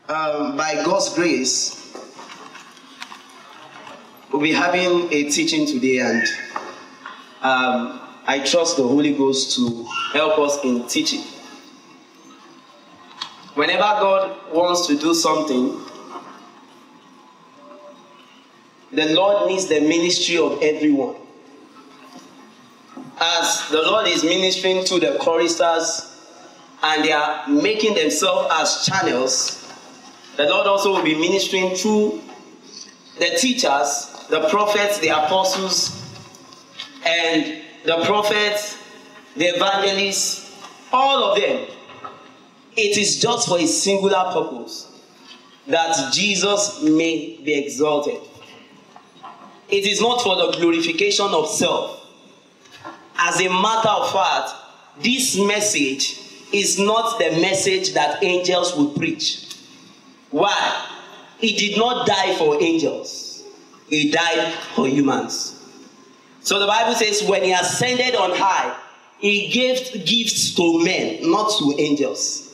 By God's grace, we'll be having a teaching today, and I trust the Holy Ghost to help us in teaching. Whenever God wants to do something, the Lord needs the ministry of everyone. As the Lord is ministering to the choristers and they are making themselves as channels, the Lord also will be ministering through the teachers, the prophets, the apostles, and the prophets, the evangelists, all of them. It is just for a singular purpose, that Jesus may be exalted. It is not for the glorification of self. As a matter of fact, this message is not the message that angels will preach. Why? He did not die for angels. He died for humans. So the Bible says when he ascended on high, he gave gifts to men, not to angels.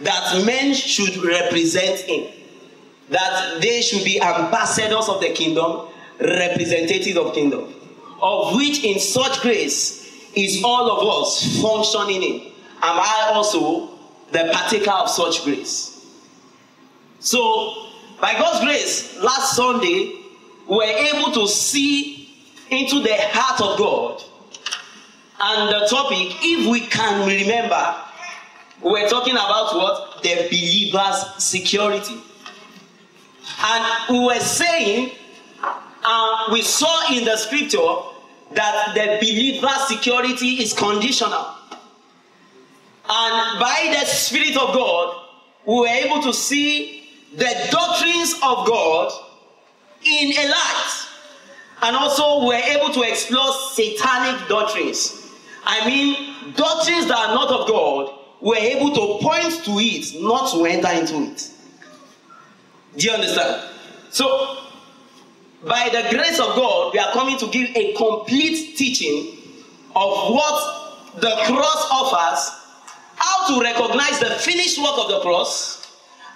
That men should represent him. That they should be ambassadors of the kingdom, representatives of kingdom. Of which in such grace is all of us functioning in. Am I also the partaker of such grace? So, by God's grace, last Sunday, we were able to see into the heart of God. And the topic, if we can remember, we were talking about what? The believer's security. And we were saying, we saw in the scripture that the believer's security is conditional. And by the Spirit of God, we were able to see the doctrines of God in a light. And also we were able to explore satanic doctrines. I mean, doctrines that are not of God, we were able to point to it, not to enter into it. Do you understand? So, by the grace of God, we are coming to give a complete teaching of what the cross offers, how to recognize the finished work of the cross,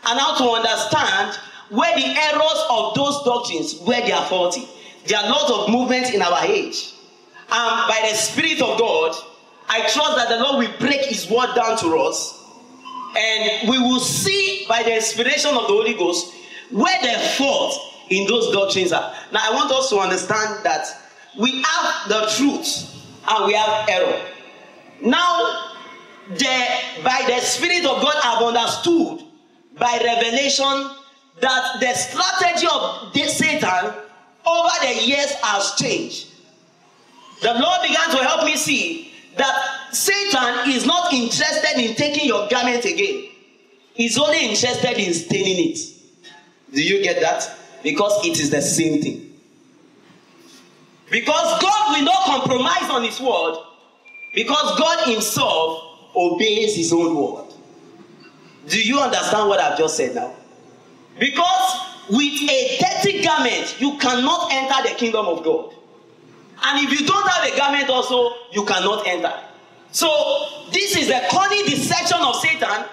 and how to understand where the errors of those doctrines, where they are faulty. There are a lot of movements in our age. And by the Spirit of God, I trust that the Lord will break his word down to us. And we will see by the inspiration of the Holy Ghost where the fault in those doctrines are. Now I want us to understand that we have the truth and we have error. Now, by the Spirit of God, I've understood by revelation that the strategy of Satan over the years has changed. The Lord began to help me see that Satan is not interested in taking your garment again. He's only interested in staining it. Do you get that? Because it is the same thing. Because God will not compromise on his word, because God himself obeys his own word. Do you understand what I've just said now? Because with a dirty garment, you cannot enter the kingdom of God. And if you don't have a garment also, you cannot enter. So this is the cunning deception of Satan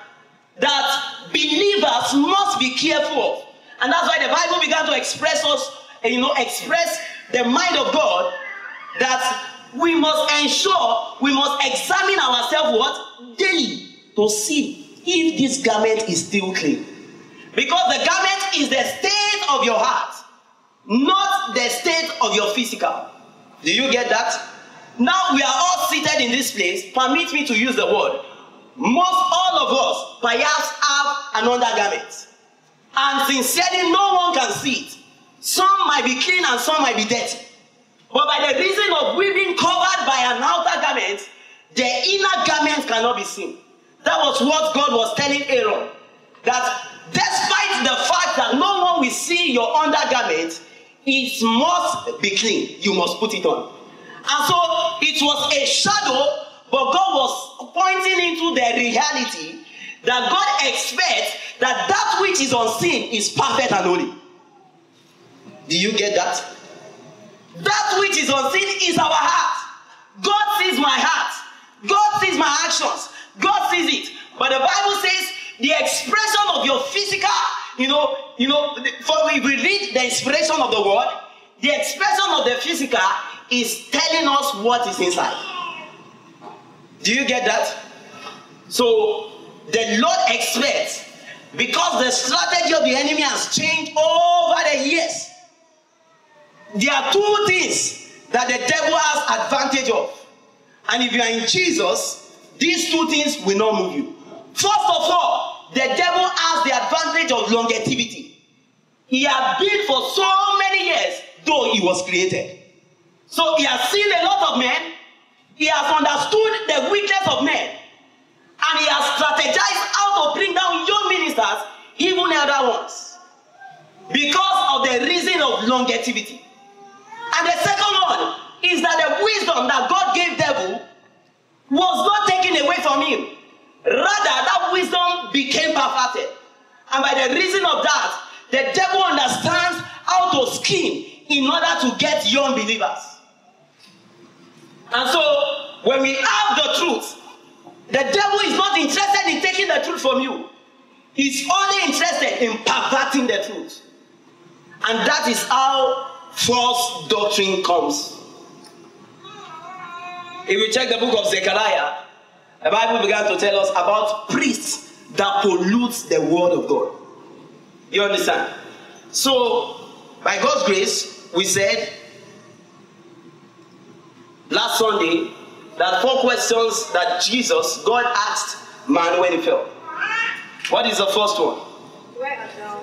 that believers must be careful of. And that's why the Bible began to express express the mind of God, that we must ensure, we must examine ourselves what? Daily, to see if this garment is still clean. Because the garment is the state of your heart, not the state of your physical. Do you get that? Now we are all seated in this place. Permit me to use the word. All of us perhaps have an undergarment. And sincerely, no one can see it. Some might be clean and some might be dirty. But by the reason of we being covered by an outer garment, the inner garment cannot be seen. That was what God was telling Aaron. That despite the fact that no one will see your undergarment, it must be clean. You must put it on. And so it was a shadow, but God was pointing into the reality that God expects that which is unseen is perfect and holy. Do you get that? That which is unseen is our heart. God sees my heart. God sees my actions. God sees it. But the Bible says the expression of your physical for we read the inspiration of the word, the expression of the physical is telling us what is inside. Do you get that? So the Lord expects, because the strategy of the enemy has changed over the years, there are two things that the devil has advantage of. And if you are in Jesus, these two things will not move you. First of all, the devil has the advantage of longevity. He has been for so many years, though he was created. So he has seen a lot of men. He has understood the weakness of men. And he has strategized how to bring down young ministers, even elder ones, because of the reason of longevity. And the second one is that the wisdom that God gave devil was not taken away from him. Rather, that wisdom became perfected. And by the reason of that, the devil understands how to scheme in order to get young believers. And so, when we have the truth, the devil is not interested in taking the truth from you. He's only interested in perverting the truth. And that is how false doctrine comes. If we check the book of Zechariah, the Bible began to tell us about priests that pollute the word of God. You understand? So, by God's grace, we said last Sunday that 4 questions that God asked man when he fell. What is the first one? Where are thou?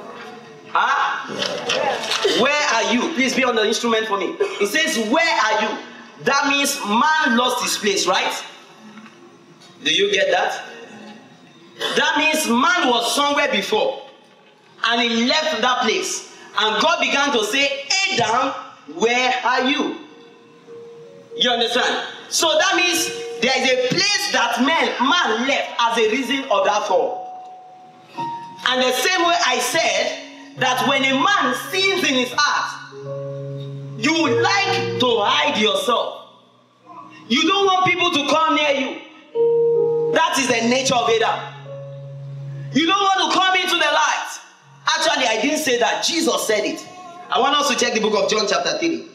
Where are you? Please be on the instrument for me. It says, where are you? That means man lost his place, right? Do you get that? That means man was somewhere before and he left that place. And God began to say, Adam, where are you? You understand? So that means there is a place that man left as a reason of that fall. And the same way I said that when a man sins in his heart, you would like to hide yourself. You don't want people to come near you. That is the nature of Adam. You don't want to come into the light. Actually, I didn't say that. Jesus said it. I want us to check the book of John chapter 3.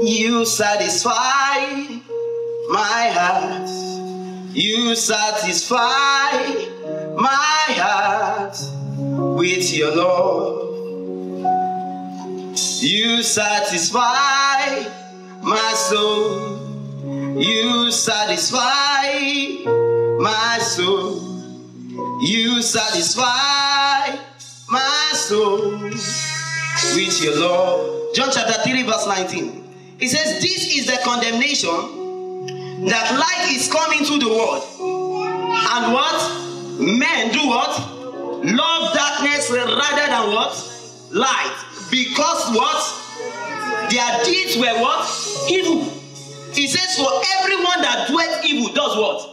You satisfy my heart. You satisfy my heart with your love. You satisfy my soul. You satisfy my soul. You satisfy my soul with your love. John chapter 3 verse 19. It says, this is the condemnation, that light is coming to the world. And what? Men do what? Love darkness rather than what? Light. Because what? Their deeds were what? Evil. It says, for everyone that doeth evil does what?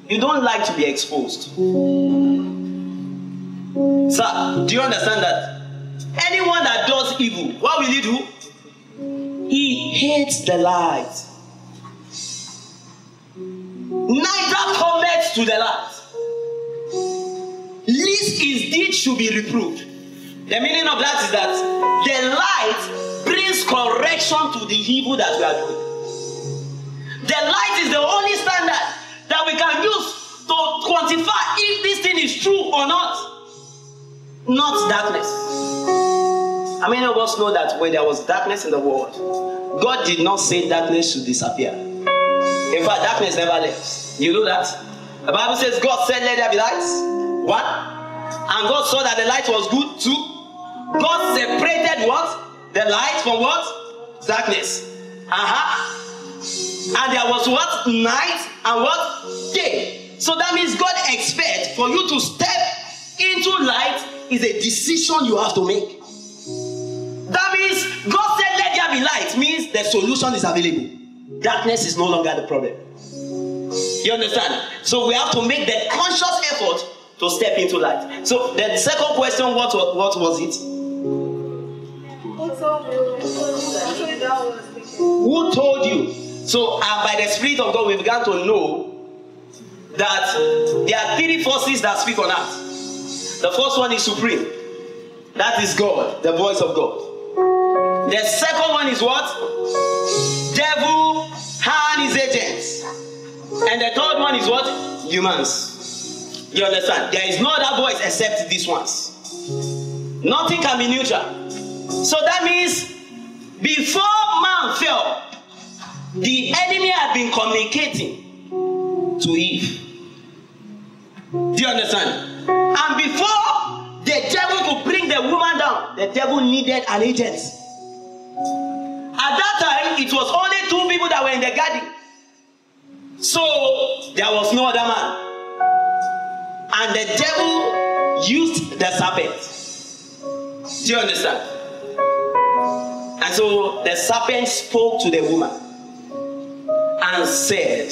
You don't like to be exposed. Sir, do you understand that? Anyone that does evil, what will he do? He hates the light. Neither cometh to the light, lest his deed should be reproved. The meaning of that is that the light brings correction to the evil that we are doing. The light is the only standard that we can use to quantify if this thing is true or not. Not darkness. How many of us know that when there was darkness in the world, God did not say darkness should disappear? In fact, darkness never left. You know that? The Bible says God said, let there be lights. One. And God saw that the light was good. Two. God separated what? The light from what? Darkness. And there was what? Night and what? Day. So that means God expects for you to step into light is a decision you have to make. That means God said let there be light means the solution is available. Darkness is no longer the problem. You understand? So we have to make the conscious effort to step into light. So the second question, what was it? Who told you? So by the Spirit of God we began to know that there are three forces that speak on earth. The first one is supreme. That is God, the voice of God. The second one is what? Devil and his agents. And the third one is what? Humans. You understand? There is no other voice except these ones. Nothing can be neutral. So that means before man fell, the enemy had been communicating to Eve. Do you understand? And before the devil could bring the woman down, the devil needed an agent. At that time, it was only two people that were in the garden. So there was no other man. And the devil used the serpent. Do you understand? And so the serpent spoke to the woman and said,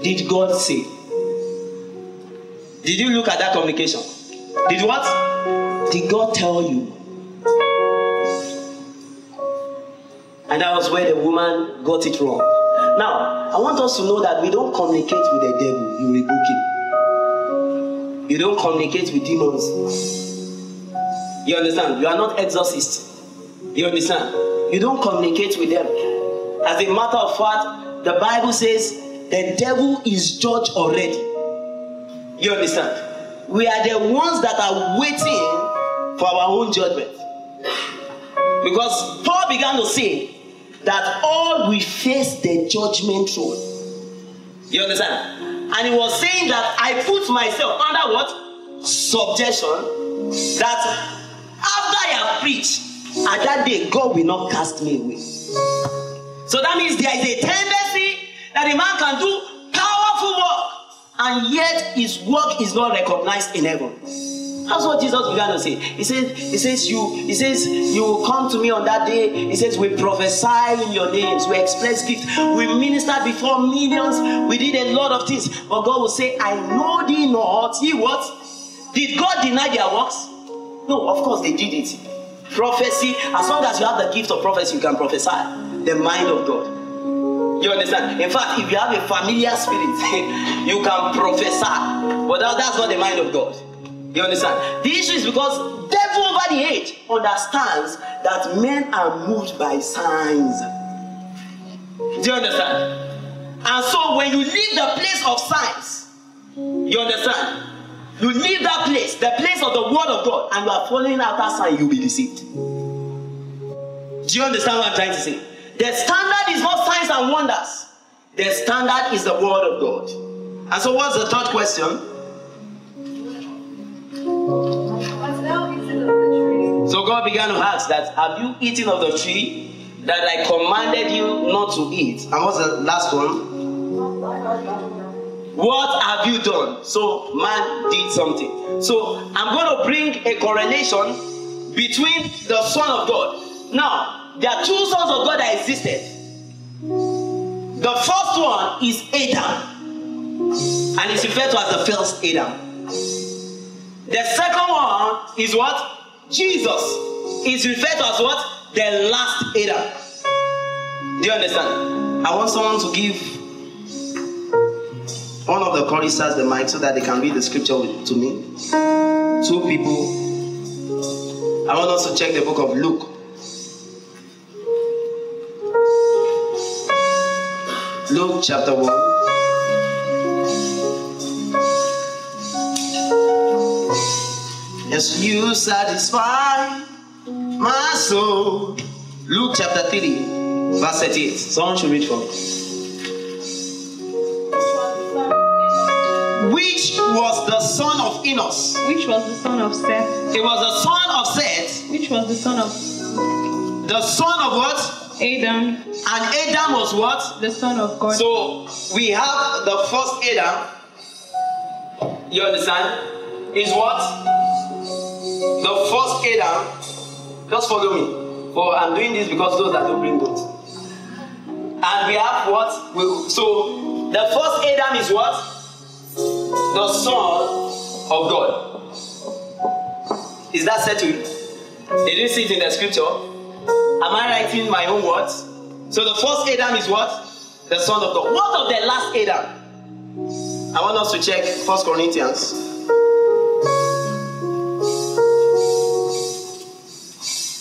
did God say? Did you look at that communication? Did what? Did God tell you? And that was where the woman got it wrong. Now, I want us to know that we don't communicate with the devil. You rebuke him. You don't communicate with demons. You understand? You are not exorcists. You understand? You don't communicate with them. As a matter of fact, the Bible says the devil is judged already. You understand? We are the ones that are waiting for our own judgment. Because Paul began to say that all will face the judgment throne. You understand? And he was saying that I put myself under what? Subjection. That after I have preached, at that day, God will not cast me away. So that means there is a tendency that a man can do powerful work, and yet his work is not recognized in heaven. That's what Jesus began to say. He says, you will come to me on that day. He says, we prophesy in your names, we express gifts, we ministered before millions, we did a lot of things. But God will say, I know thee not. Ye what? Did God deny their works? No, of course they did it. Prophecy, as long as you have the gift of prophecy, you can prophesy the mind of God. You understand? In fact, if you have a familiar spirit, you can prophesy. But that's not the mind of God. You understand? The issue is because devil over the age understands that men are moved by signs. Do you understand? And so when you leave the place of signs, you understand? You leave that place, the place of the word of God, and you are following after sign, you'll be deceived. Do you understand what I'm trying to say? The standard is not signs and wonders. The standard is the word of God. And so what's the third question? So God began to ask that, have you eaten of the tree that I commanded you not to eat? And what's the last one? What have you done? So man did something. So I'm going to bring a correlation between the Son of God. Now, there are two sons of God that existed. The first one is Adam, and it's referred to as the first Adam. The second one is what? Jesus is referred to as what? The last Adam. Do you understand? I want someone to give one of the choristers the mic so that they can read the scripture to me. Two people. I want us to check the book of Luke. Luke chapter 1. Yes, you satisfy my soul. Luke chapter 3, verse 38. Someone should read for me. Which was the son of Enos? Which was the son of Seth? It was the son of Seth. Which was the son of? The son of what? Adam. And Adam was what? The son of God. So we have the first Adam. You understand? Is what? The first Adam. Just follow me. For I'm doing this because those that don't bring goats. And we have what? So the first Adam is what? The Son of God. Is that settled? Did you see it in the scripture? Am I writing my own words? So the first Adam is what? The Son of God. What of the last Adam? I want us to check 1 Corinthians.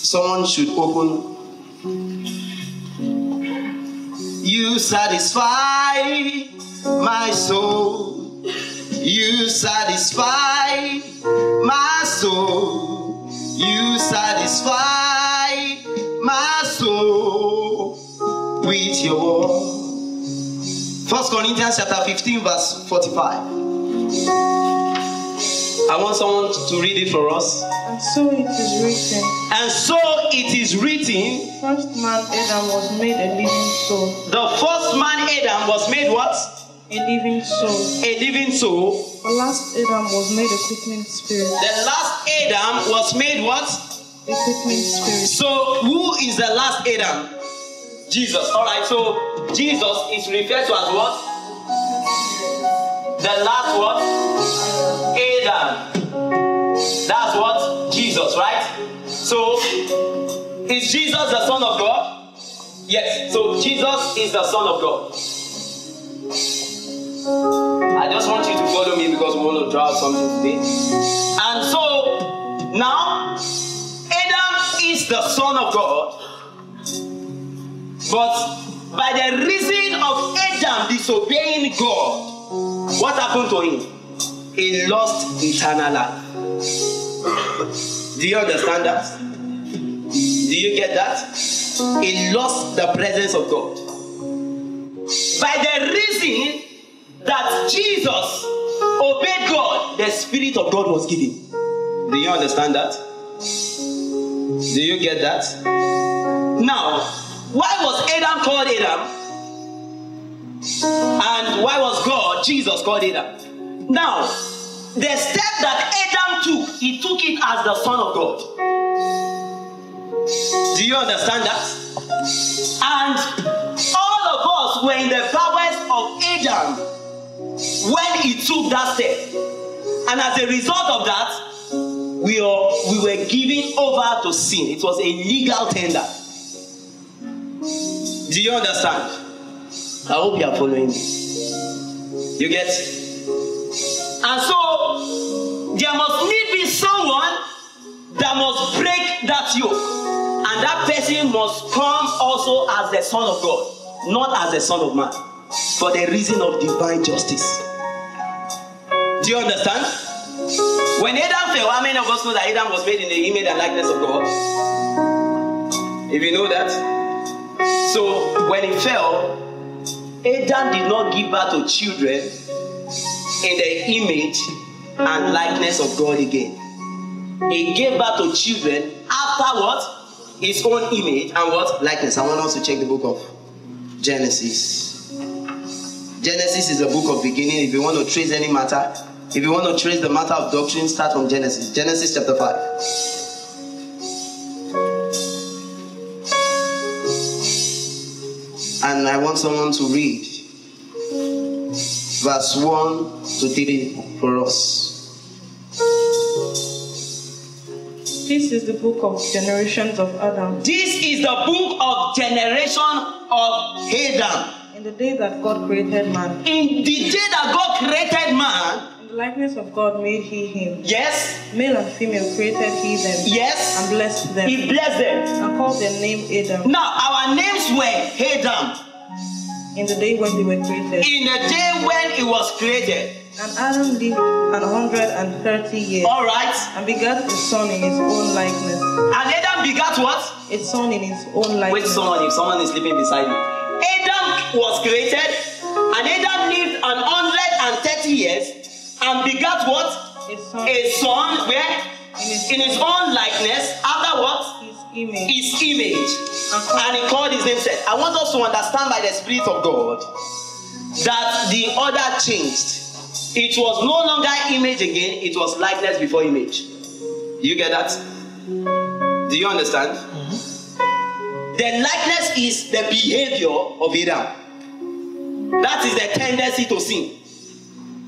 Someone should open. You satisfy my soul. You satisfy my soul. You satisfy my soul with your word. 1 Corinthians chapter 15 verse 45. I want someone to read it for us. And so it is written. And so it is written. First man Adam was made a living soul. The first man Adam was made what? A living soul. A living soul. The last Adam was made a quickening spirit. The last Adam was made what? A quickening spirit. So who is the last Adam? Jesus. Alright, so Jesus is referred to as what? The last what? Adam. That's what? Jesus, right? So is Jesus the Son of God? Yes. So Jesus is the Son of God. I just want you to follow me because we want to draw out something today. And so now Adam is the Son of God. But by the reason of Adam disobeying God, what happened to him? He lost eternal life. Do you understand that? Do you get that? He lost the presence of God. By the reason that Jesus obeyed God, the Spirit of God was given. Do you understand that? Do you get that? Now, why was Adam called Adam? And why was God, Jesus, called Adam? Now, the step that Adam took, he took it as the Son of God. Do you understand that? And all of us were in the powers of Adam when he took that step. And as a result of that, we were given over to sin. It was a legal tender. Do you understand? I hope you are following me. You get? And so there must need be someone that must break that yoke. And that person must come also as the Son of God, not as the Son of man, for the reason of divine justice. Do you understand? When Adam fell, how many of us know that Adam was made in the image and likeness of God? If you know that. So when he fell, Adam did not give birth to children in the image and likeness of God again. He gave birth to children after what? His own image and what? Likeness. I want us to check the book of Genesis. Genesis is the book of beginning. If you want to trace any matter, if you want to trace the matter of doctrine, start from Genesis. Genesis chapter 5. And I want someone to read verse 1 to 3 for us. This is the book of generations of Adam. This is the book of generation of Adam. In the day that God created man. In the day that God created man. In the likeness of God made he him. Yes. Male and female created he them. Yes. And blessed them. He blessed them. And called their name Adam. Now our names were Adam. In the day when they were created. In the day when it was created. And Adam lived 130 years. All right. And begat a son in his own likeness. And Adam begat what? A son in his own likeness. Wait, someone, if someone is sleeping beside you. Adam was created, and Adam lived 130 years, and begat what? A son where? In his own likeness. After what? His image. His image. And he called his name. Said, I want us to understand by the Spirit of God that the order changed. It was no longer image again, it was likeness before image. Do you get that? Do you understand? Mm-hmm. The likeness is the behavior of Adam. That is the tendency to sin.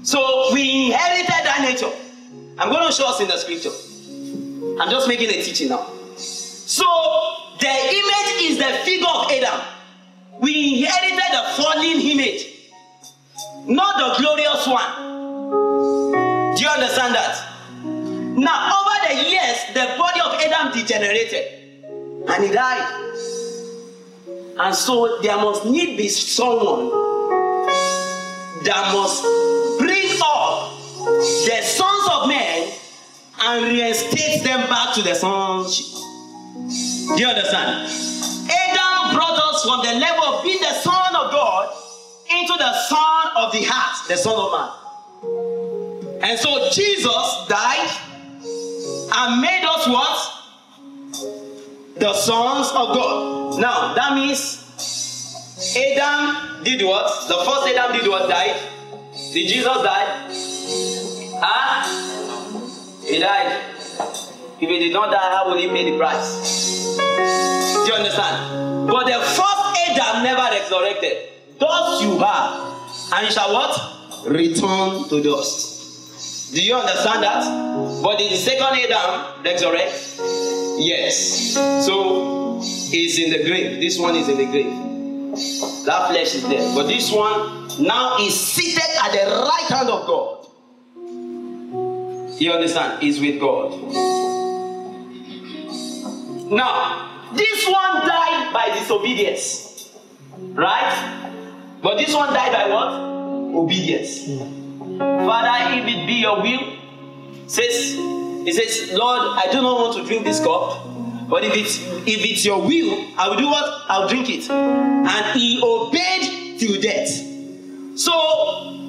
So we inherited that nature. I'm going to show us in the scripture. I'm just making a teaching now. So the image is the figure of Adam. We inherited the fallen image. not the glorious one. Do you understand that? Now, over the years, the body of Adam degenerated and he died. And so there must need be someone that must bring up the sons of men and reinstate them back to the sonship. Do you understand? Adam brought us from the level of being the son of God into the son of the heart, the son of man. And so Jesus died and made us what? The sons of God. Now, that means Adam did what? The first Adam did what? Died. Did Jesus die? He died. If he did not die, how will he pay the price? Do you understand? But the first Adam never resurrected. Dust you are, and you shall what? Return to dust. Do you understand that? But did the second Adam resurrect? Yes. So he's in the grave. This one is in the grave. That flesh is there. But this one now is seated at the right hand of God. You understand? He's with God. Now, this one died by disobedience. Right? But this one died by what? Obedience. Father, if it be your will, he says, Lord, I do not want to drink this cup. But if it's your will, I will do what? I'll drink it. And he obeyed till death. So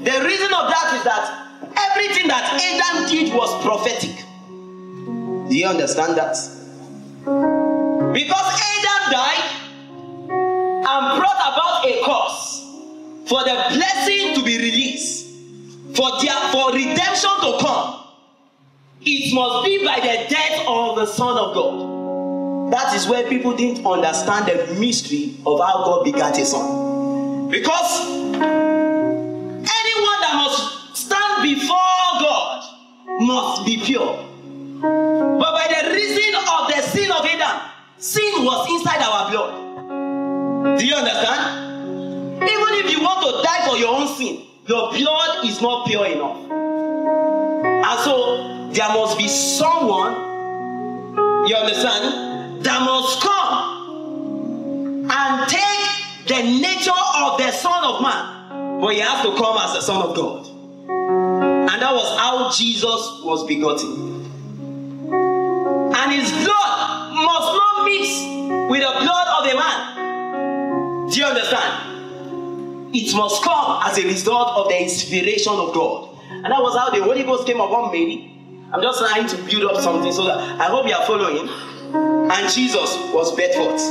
the reason of that is that everything that Adam did was prophetic. Do you understand that? Because Adam died and brought about a cause for the blessing to be released, for redemption to come, it must be by the death of the Son of God. That is where people didn't understand the mystery of how God begat his son. Because anyone that must stand before God must be pure. But by the reason of the sin of Adam, sin was inside our blood. Do you understand? Even if you want to die for your own sin, your blood is not pure enough. And so there must be someone, you understand, that must come and take the nature of the Son of Man, but he has to come as the Son of God. And that was how Jesus was begotten. And his blood must not mix with the blood of a man. Do you understand? It must come as a result of the inspiration of God. And that was how the Holy Ghost came upon Mary. I'm just trying to build up something so that I hope you are following. And Jesus was birthed forth.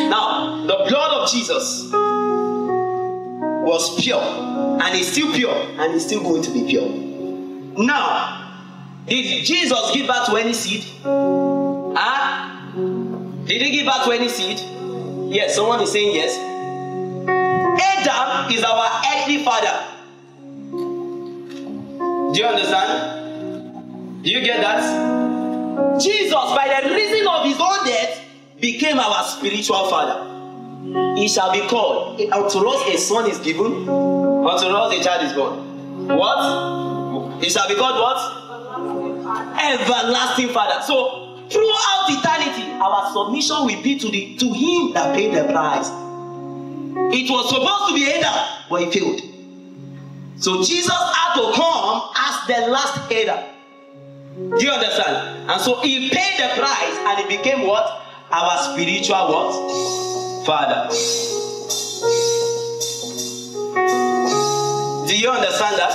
Now, the blood of Jesus was pure, and is still pure, and is still going to be pure. Now, did Jesus give birth to any seed? Did he give birth to any seed? Yes, someone is saying yes. Adam is our earthly father. Do you understand? Do you get that? Jesus, by the reason of his own death, became our spiritual father. He shall be called. Unto us a son is given, unto us a child is born. What? He shall be called what? Everlasting Father. So, throughout eternity, our submission will be to him that paid the price. It was supposed to be Adam, but he failed. So Jesus had to come as the last Adam. Do you understand? And so he paid the price and he became what? Our spiritual what? Father. Do you understand that?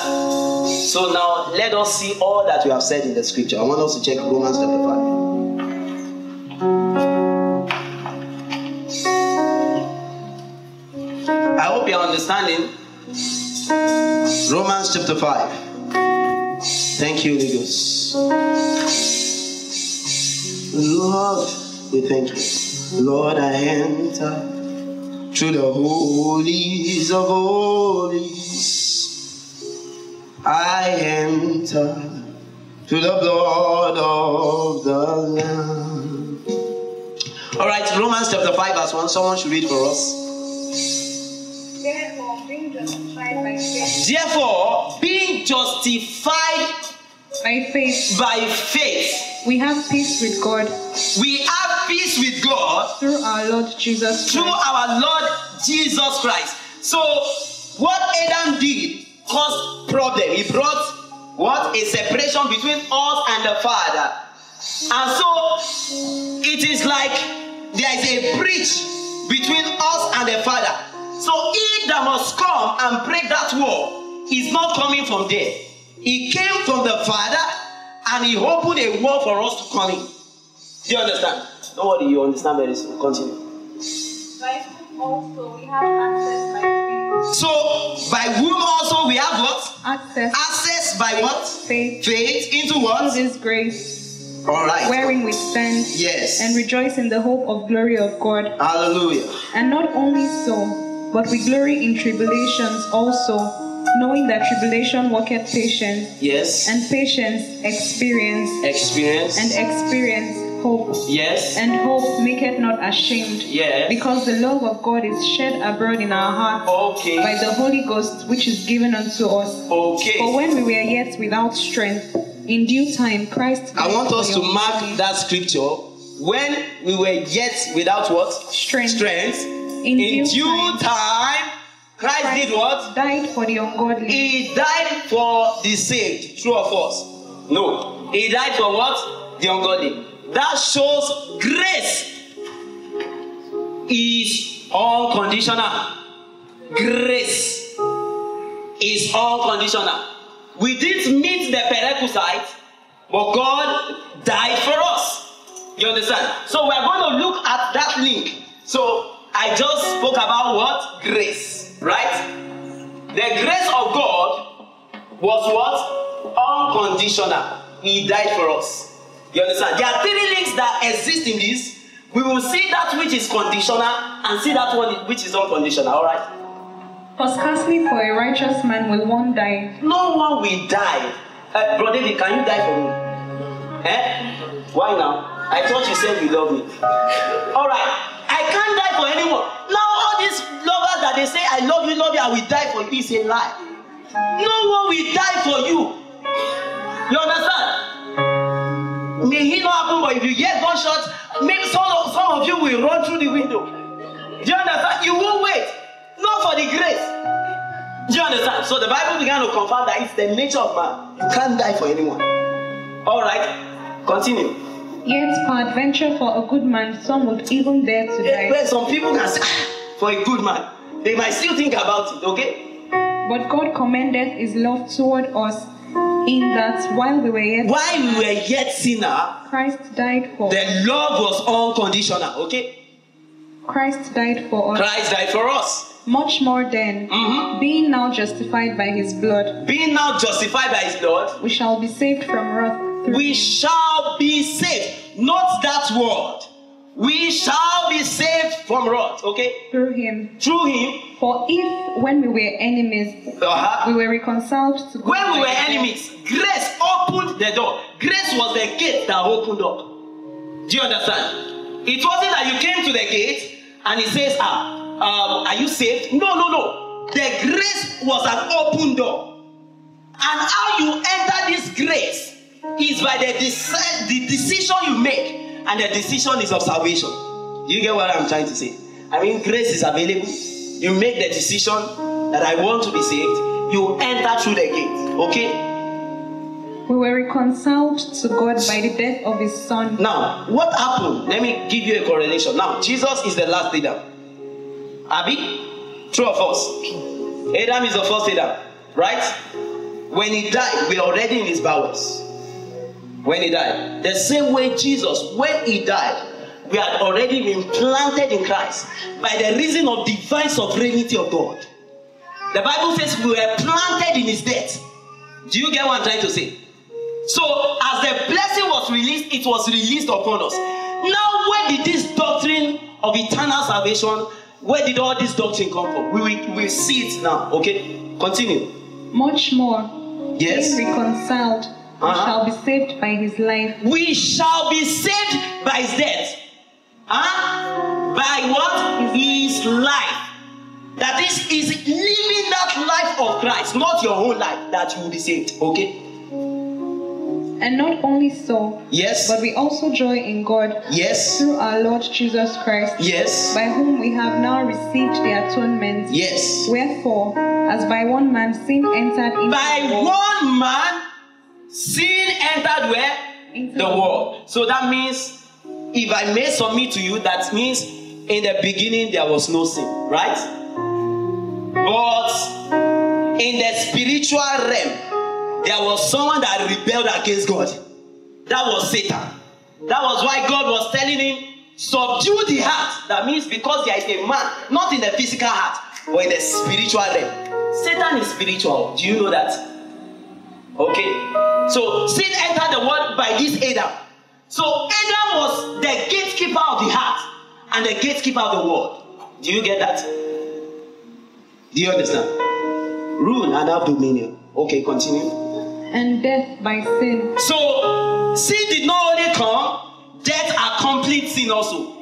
So now let us see all that we have said in the scripture. I want us to check Romans chapter 5. I hope you are understanding. Romans chapter 5. Thank you, Holy Ghost. Lord, we thank you. Lord, I enter through the holies of holies. I enter through the blood of the Lamb. All right, Romans chapter 5 verse 1. Someone should read for us. Therefore, being justified by faith. Therefore, being justified By faith, by faith, we have peace with God we have peace with God through our Lord Jesus through Christ. our Lord Jesus Christ. So, what Adam did caused problem. He brought what? A separation between us and the Father. And so, it is like there is a breach between us and the Father. So, he that must come and break that wall is not coming from there. He came from the Father and he opened a wall for us to come in. Do you understand? Don't worry, you understand very soon. Continue. By whom also we have access by faith. So, by whom also we have what? Access Access by what? faith Faith into to what? this grace, All right. wherein we stand, Yes. and rejoice in the hope of glory of God. Hallelujah. And not only so, but we glory in tribulations also, knowing that tribulation worketh patience, Yes. and patience experience, Experience. and experience hope. Yes. And hope maketh not ashamed, Yes. because the love of God is shed abroad in our hearts Okay. by the Holy Ghost which is given unto us. Okay. For when we were yet without strength, in due time Christ I died want for us to your mark sins. that scripture. When we were yet without what? Strength. In due due time, Christ did what? died for the ungodly. He died for the saved. True or false? No. He died for what? The ungodly. That shows grace is unconditional. Grace is unconditional. We didn't meet the prerequisite, but God died for us. You understand? So we're going to look at that link. So I just spoke about what? Grace. Right? The grace of God was what? Unconditional. He died for us. You understand? There are three links that exist in this. We will see that which is conditional and see that one which is unconditional. Alright? For scarcely for a righteous man will one die. No one will die. Bro David, can you die for me? Why now? I thought you said you love me. Alright. I can't die for anyone. Now all these lovers that they say I love you, I will die for you is a lie. No one will die for you. You understand? May he not happen, but if you get gunshots, maybe some of you will run through the window. Do you understand? You won't wait. Not for the grace. Do you understand? So the Bible began to confirm that it's the nature of man. You can't die for anyone. Alright, continue. Yet peradventure for a good man some would even dare to die. Well, some people can say, for a good man, they might still think about it, okay? But God commendeth his love toward us, in that while we were yet sinner, Christ died for us. the love was unconditional, okay? Christ died for us. Christ died for us. Much more then, being now justified by his blood, Being now justified by his blood, we shall be saved from wrath through we him. shall be saved. Not that word. We shall be saved from wrath, okay? Through him. Through him. For if, when we were enemies, we were reconciled to God. When we by were death, enemies, grace opened the door. Grace was the gate that opened up. Do you understand? It wasn't that you came to the gate and it says, are you saved? No. The grace was an open door. And how you enter this grace is by the decision you make. And the decision is of salvation. Do you get what I'm trying to say? I mean, grace is available. You make the decision that I want to be saved. You enter through the gate. Okay? we were reconciled to God by the death of his son. Now, what happened? Let me give you a correlation. Now, Jesus is the last Adam. Abi? True or false? Adam is the first Adam. Right? When he died, we are already in his bowels. When he died. The same way Jesus, when he died, we had already been planted in Christ by the reason of divine sovereignty of God. The Bible says we were planted in his death. Do you get what I'm trying to say? So, as the blessing was released, it was released upon us. Now, where did this doctrine of eternal salvation, where did all this doctrine come from? We see it now. Okay? Continue. Much more, Yes. being reconciled, we shall be saved by his life. We shall be saved by his death. By what? His life. That is living that life of Christ, not your own life, that you will be saved. Okay? And not only so, Yes. but we also joy in God Yes. through our Lord Jesus Christ, Yes. by whom we have now received the atonement. Yes. Wherefore, as by one man sin entered into By the world, one man, sin entered where? Into The the world. So that means, if I may submit to you, that means in the beginning there was no sin, right? But in the spiritual realm, there was someone that rebelled against God. That was Satan. That was why God was telling him, subdue the heart. That means because there is a man, not in the physical heart, but in the spiritual realm. Satan is spiritual. Do you know that? Okay. So sin entered the world by this Adam. So Adam was the gatekeeper of the heart and the gatekeeper of the world. Do you get that? Do you understand? Rule and have dominion. Okay, continue. and death by sin. So sin did not only come, death accompanied sin also.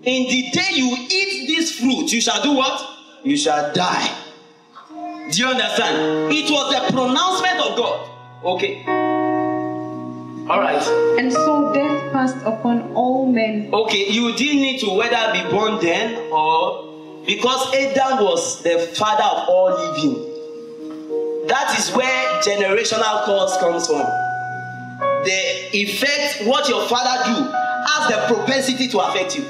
In the day you eat this fruit, you shall do what? You shall die. Do you understand? It was the pronouncement of God. Okay. Alright. And so death passed upon all men. Okay, you didn't need to whether be born then or because Adam was the father of all living. That is where generational curse comes from. The effect what your father do has the propensity to affect you.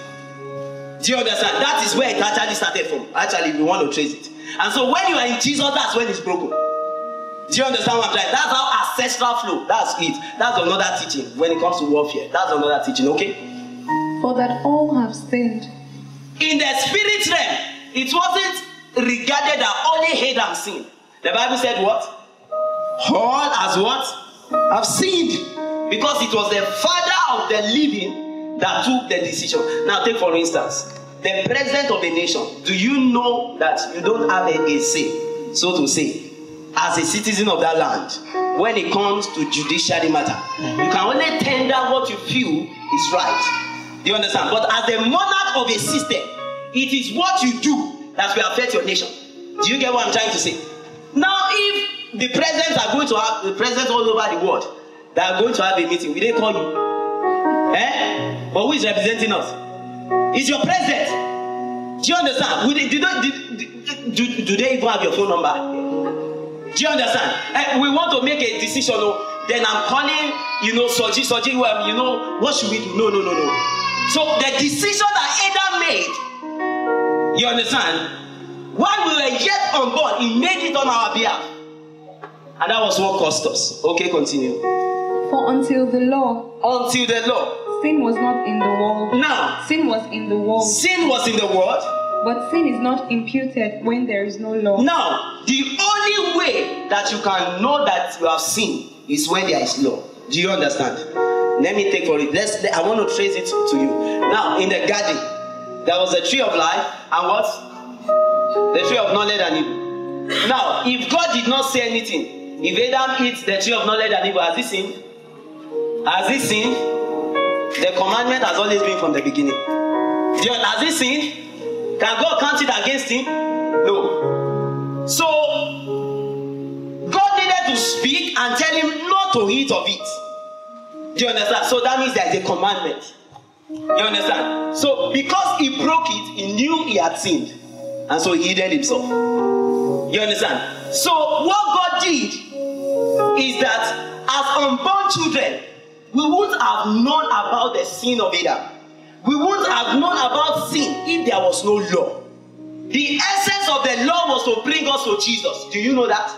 Do you understand? That is where it actually started from. Actually, if you want to trace it. And so when you are in Jesus, that's when it's broken. Do you understand what I'm saying? That's how ancestral flow. That's it. That's another teaching when it comes to warfare. That's another teaching, okay? For that all have sinned. In the spirit realm, it wasn't regarded that only Adam sinned. The Bible said what? All as what? Have sinned. Because it was the father of the living that took the decision. Now take for instance, the president of a nation. Do you know that you don't have a say, so to say, as a citizen of that land, when it comes to judiciary matter? You can only tender what you feel is right. Do you understand? But as the monarch of a system, it is what you do that will affect your nation. Do you get what I'm trying to say? Now, if the presidents are going to have, the presidents all over the world, that are going to have a meeting, will they call you? Eh? But who is representing us? It's your president. Do you understand? Do they even have your phone number? Do you understand? We want to make a decision. Then I'm calling, Soji, what should we do? No. So the decision that Adam made, you understand? While we were yet on board, he made it on our behalf. And that was what cost us. Okay, continue. For until the law, sin was not in the world. Now, sin was in the world. Sin was in the world. But sin is not imputed when there is no law. Now, the only way that you can know that you have sinned is when there is law. Do you understand? Let me take for it. I want to trace it to you. Now, in the garden, there was a tree of life and what? The tree of knowledge and evil. Now, if God did not say anything, if Adam eats the tree of knowledge and evil, has he sinned? Has he sinned? The commandment has always been from the beginning. Has he sinned? Can God count it against him? No. So, God needed to speak and tell him not to eat of it. Do you understand? So that means there is a commandment. You understand? So, because he broke it, he knew he had sinned. And so he hid himself. You understand? So what God did is that as unborn children, we wouldn't have known about the sin of Adam. We wouldn't have known about sin if there was no law. The essence of the law was to bring us to Jesus. Do you know that?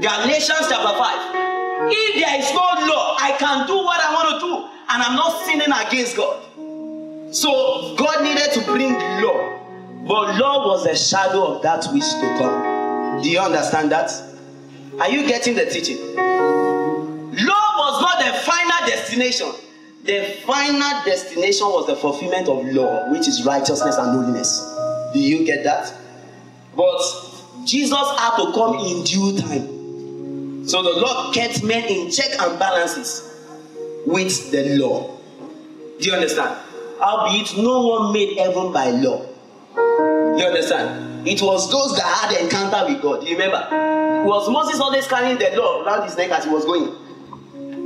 Galatians chapter 5. If there is no law, I can do what I want to do and I'm not sinning against God. So God needed to bring law. But law was a shadow of that which to come. Do you understand that? Are you getting the teaching? Law was not the final destination. The final destination was the fulfillment of law, which is righteousness and holiness. Do you get that? But Jesus had to come in due time. So the Lord kept men in check and balances with the law. Do you understand? Albeit no one made heaven by law. You understand? It was those that had the encounter with God. You remember? It was Moses always carrying the law around his neck as he was going.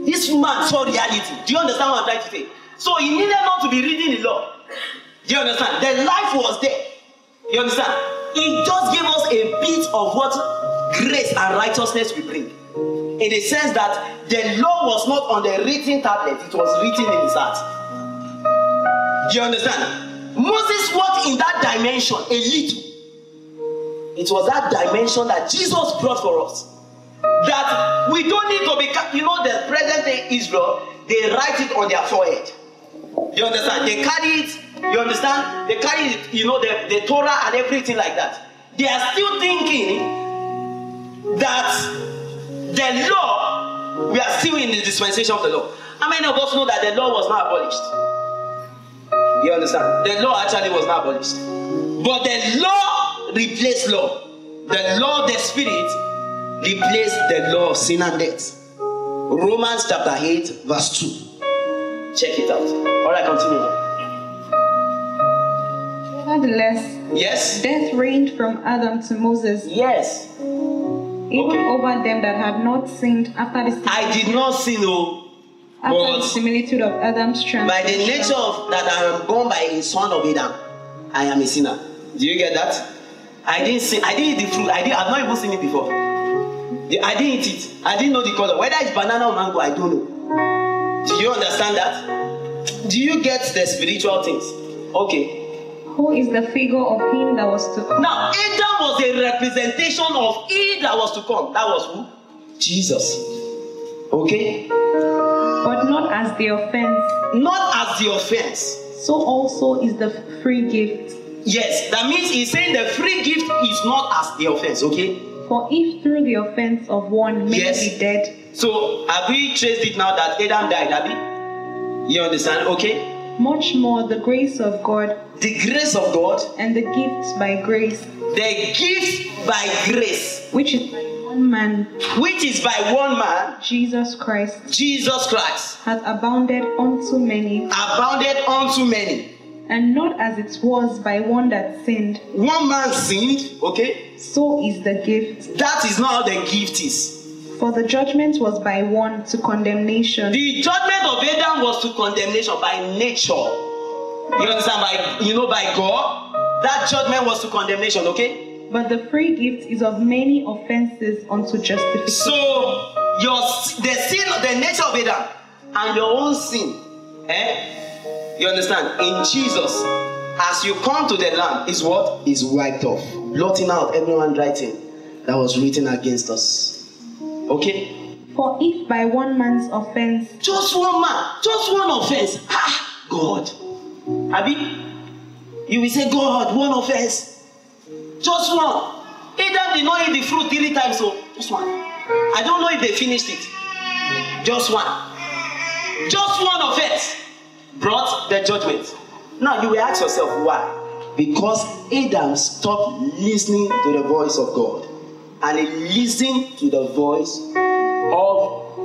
This man saw reality. Do you understand what I'm trying to say? So he needed not to be reading the law. Do you understand? The life was there. You understand? It just gave us a bit of what grace and righteousness will bring. In the sense that the law was not on the written tablet, it was written in his heart. Do you understand? Moses walked in that dimension a little. It was that dimension that Jesus brought for us. That we don't need to be, the present day Israel, they write it on their forehead. You understand? They carry it, you understand? They carry it, the Torah and everything like that. They are still thinking that the law, we are still in the dispensation of the law. How many of us know that the law was not abolished? You understand? The law actually was not abolished. But the law replaced law. The law of the Spirit replaced the law of sin and death. Romans chapter 8 verse 2. Check it out. Alright, continue. Nevertheless, yes, death reigned from Adam to Moses. Yes. Even over them that had not sinned after the I did not sin, after the similitude of Adam's transgression. By the nature of that I am born by a son of Adam, I am a sinner. Do you get that? I didn't sin. I didn't eat the fruit. I've not even seen it before. I didn't eat it. I didn't know the color. Whether it's banana or mango, I don't know. Do you understand that? Do you get the spiritual things? Okay. Who is the figure of him that was to come? Now, Adam was a representation of he that was to come. That was who? Jesus. Okay? But not as the offense. Not as the offense. So also is the free gift. Yes, that means he's saying the free gift is not as the offense, okay? For if through the offense of one many be dead. So, have we traced it now that Adam died, Abby? You understand? Okay? Much more the grace of God. The grace of God. And the gift by grace. The gift by grace. Which is by one man. Which is by one man. Jesus Christ. Jesus Christ. Hath abounded unto many. Abounded unto many. And not as it was by one that sinned. One man sinned, okay? So is the gift. That is not how the gift is. For the judgment was by one to condemnation. The judgment of Adam was to condemnation by nature. You understand? By God. That judgment was to condemnation, okay? But the free gift is of many offenses unto justification. So, the sin, the nature of Adam and your own sin, you understand? In Jesus, as you come to the land, is what? Is wiped off. Blotting out everyone's writing that was written against us. Okay? For if by one man's offense. Just one man. Just one offense. God. Abi? You will say, God, one offense. Just one. Adam did not eat the fruit 3 times, so just one. I don't know if they finished it. Just one. Just one offense brought the judgment. Now you will ask yourself why? Because Adam stopped listening to the voice of God. And he listened to the voice of,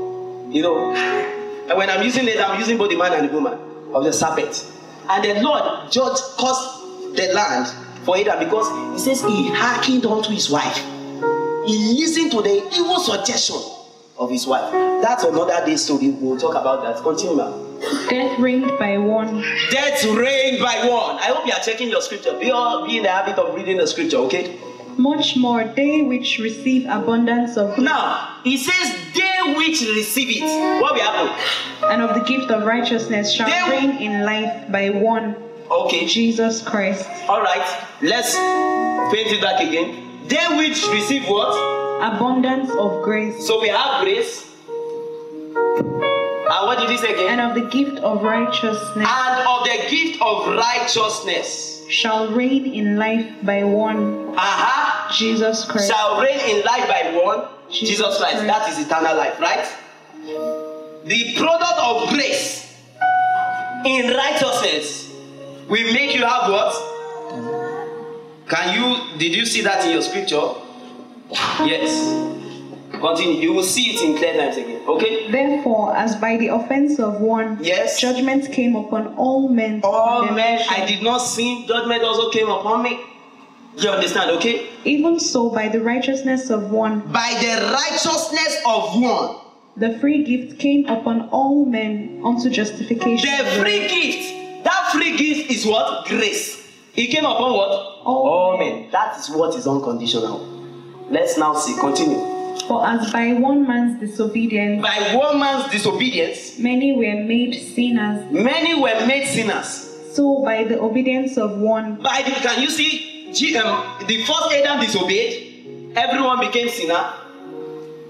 and when I'm using it, I'm using both the man and the woman, of the serpent. And the Lord judged, caused the land for Adam because he says he hearkened unto his wife. He listened to the evil suggestion of his wife. That's another day story. We'll talk about that. Continue, ma'am. Death reigned by one. Death reigned by one. I hope you are checking your scripture. Be in the habit of reading the scripture, okay? Much more they which receive abundance of grace. Now, he says they which receive it. What will happen? And of the gift of righteousness shall reign in life by one. Okay. Jesus Christ. Alright, let's paint it back again. They which receive what? Abundance of grace. So we have grace. And what did he say again? And of the gift of righteousness. And of the gift of righteousness. Shall reign in life by one. Jesus Christ. Shall reign in life by one. Jesus Christ. That is eternal life, right? The product of grace in righteousness will make you have what? Did you see that in your scripture? Yes. Continue. You will see it in clear times again. Okay? Therefore, as by the offense of one, yes, judgment came upon all men. All men. I did not sin. Judgment also came upon me. You understand, okay? Even so, by the righteousness of one, By the righteousness of one. the free gift came upon all men unto justification. The free gift. That free gift is what? Grace. It came upon what? All men. That is what is unconditional. Let's now see. Continue. For as by one man's disobedience, By one man's disobedience, many were made sinners, many were made sinners. so by the obedience of one, Can you see? The first Adam disobeyed, everyone became sinner.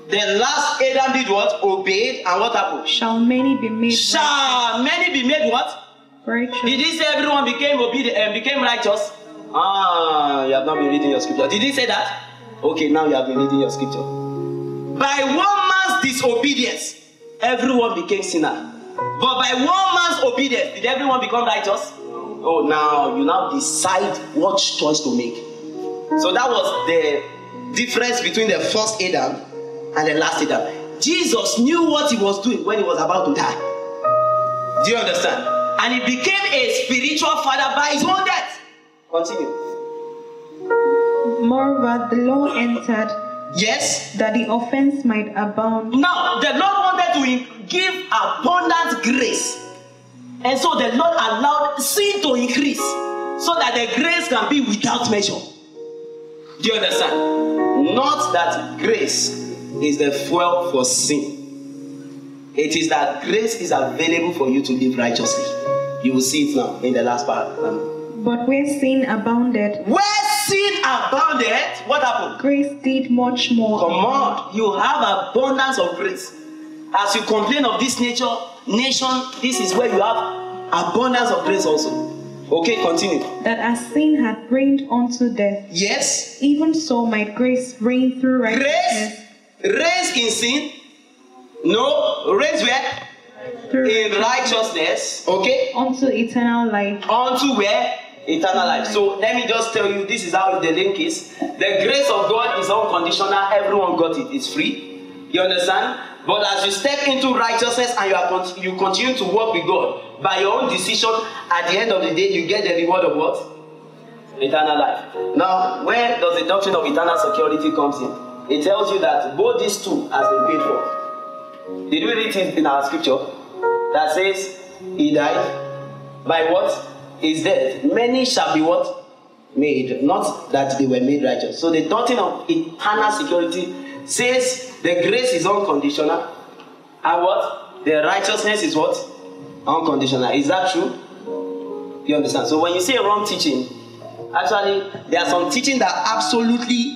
The last Adam did what? Obeyed, and what happened? shall many be made Shall many be made what? righteous. Did he say everyone became obedient and became righteous? You have not been reading your scripture. Did he say that? Okay, now you have been reading your scripture. By one man's disobedience, everyone became sinner. But by one man's obedience, did everyone become righteous? Oh, now you now decide what choice to make. So that was the difference between the first Adam and the last Adam. Jesus knew what he was doing when he was about to die. Do you understand? And he became a spiritual father by his own death. Continue. Moreover, the law entered Yes. that the offense might abound. Now, the Lord wanted to give abundant grace. And so the Lord allowed sin to increase so that the grace can be without measure. Do you understand? Not that grace is the fuel for sin. It is that grace is available for you to live righteously. You will see it now in the last part. But where sin abounded, Where sin abounded, what happened? grace did much more. Come on, you have abundance of grace. As you complain of this nation, this is where you have abundance of grace also. Okay, continue. That as sin had reigned unto death, Yes, even so might grace reign through righteousness. Raise in sin. No, raise where? Through In righteousness. Okay, unto eternal life. unto where? Eternal life. So let me just tell you, this is how the link is. The grace of God is unconditional. Everyone got it. It's free. You understand? But as you step into righteousness and you continue to work with God by your own decision, at the end of the day, you get the reward of what? Eternal life. Now, where does the doctrine of eternal security comes in? It tells you that both these two has been paid for. Did we read it in our scripture that says he died by what? His death. Many shall be what? Made. Not that they were made righteous. So the doctrine of eternal security says the grace is unconditional and what? The righteousness is what? Unconditional. Is that true? You understand? So when you say wrong teaching, actually there are some teaching that are absolutely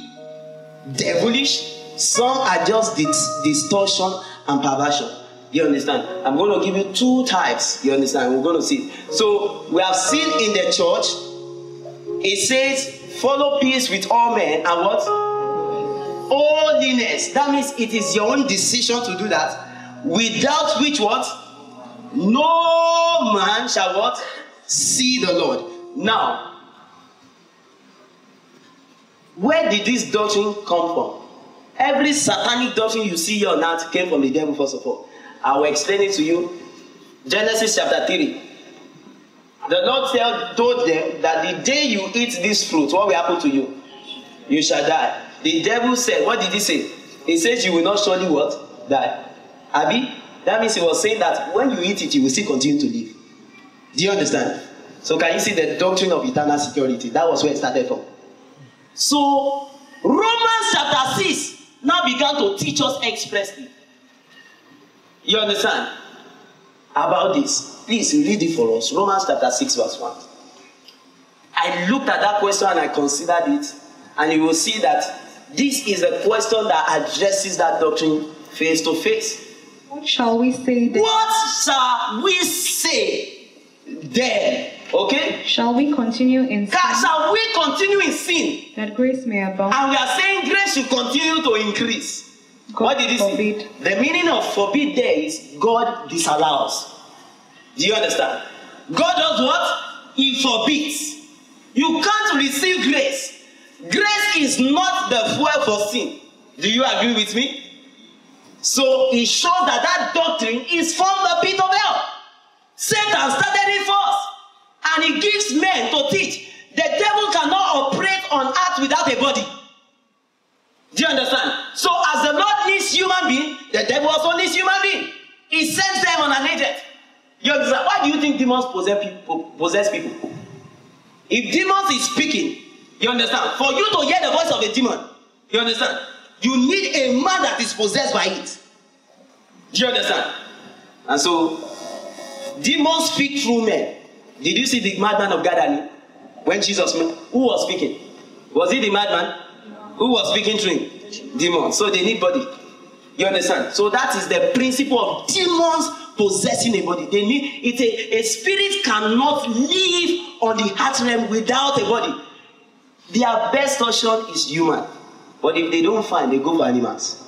devilish. Some are just distortion and perversion. You understand? I'm going to give you two types. You understand? We're going to see. So we have seen in the church, it says, follow peace with all men and what? Holiness. That means it is your own decision to do that. Without which what? No man shall what? See the Lord. Now, where did this doctrine come from? Every satanic doctrine you see here on earth came from the devil, first of all. I will explain it to you. Genesis chapter 3. The Lord told them that the day you eat this fruit, what will happen to you? You shall die. The devil said, what did he say? He says you will not surely what? Die. Abi? That means he was saying that when you eat it, you will still continue to live. Do you understand? So can you see the doctrine of eternal security? That was where it started from. So Romans chapter 6 now began to teach us expressly. You understand? About this. Please read it for us. Romans chapter 6 verse 1. I looked at that question and I considered it. And you will see that this is a question that addresses that doctrine face to face. What shall we say then? What shall we say then? Okay? Shall we continue in sin, Shall we continue in sin? that grace may abound? And we are saying grace should continue to increase. God What did he forbid. say? The meaning of forbid there is God disallows. Do you understand? God does what? He forbids. You can't receive grace. Grace is not the fuel for sin. Do you agree with me? So it shows that that doctrine is from the pit of hell. Satan started it first. And he gives men to teach. the devil cannot operate on earth without a body. Do you understand? So as the Lord needs human being, the devil also needs human being. He sends them on an agent. You understand? Why do you think demons possess people? If demons is speaking, you understand? For you to hear the voice of a demon, you understand? You need a man that is possessed by it. Do you understand? And so, demons speak through men. Did you see the madman of Galilee? When Jesus met, who was speaking? Was he the madman? Who was speaking through him? Demons. So they need body. You understand? So that is the principle of demons possessing a body. They need it. A spirit cannot live on the heart realm without a body. Their best option is human. But if they don't find, they go for animals.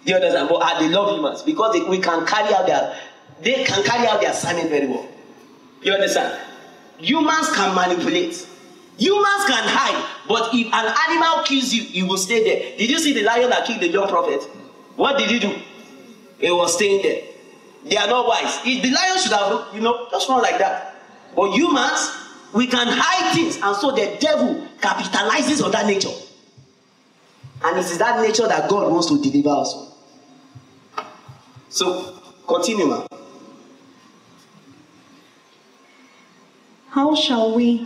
Do you understand? But they love humans because they can carry out their assignment very well. You understand? Humans can manipulate. Humans can hide. But if an animal kills you, it will stay there. Did you see the lion that killed the young prophet? What did he do? He was staying there. They are not wise. If the lion should have, just run like that. But humans, we can hide things. And so the devil capitalizes on that nature. And it is that nature that God wants to deliver us from. So, continue, man. How shall we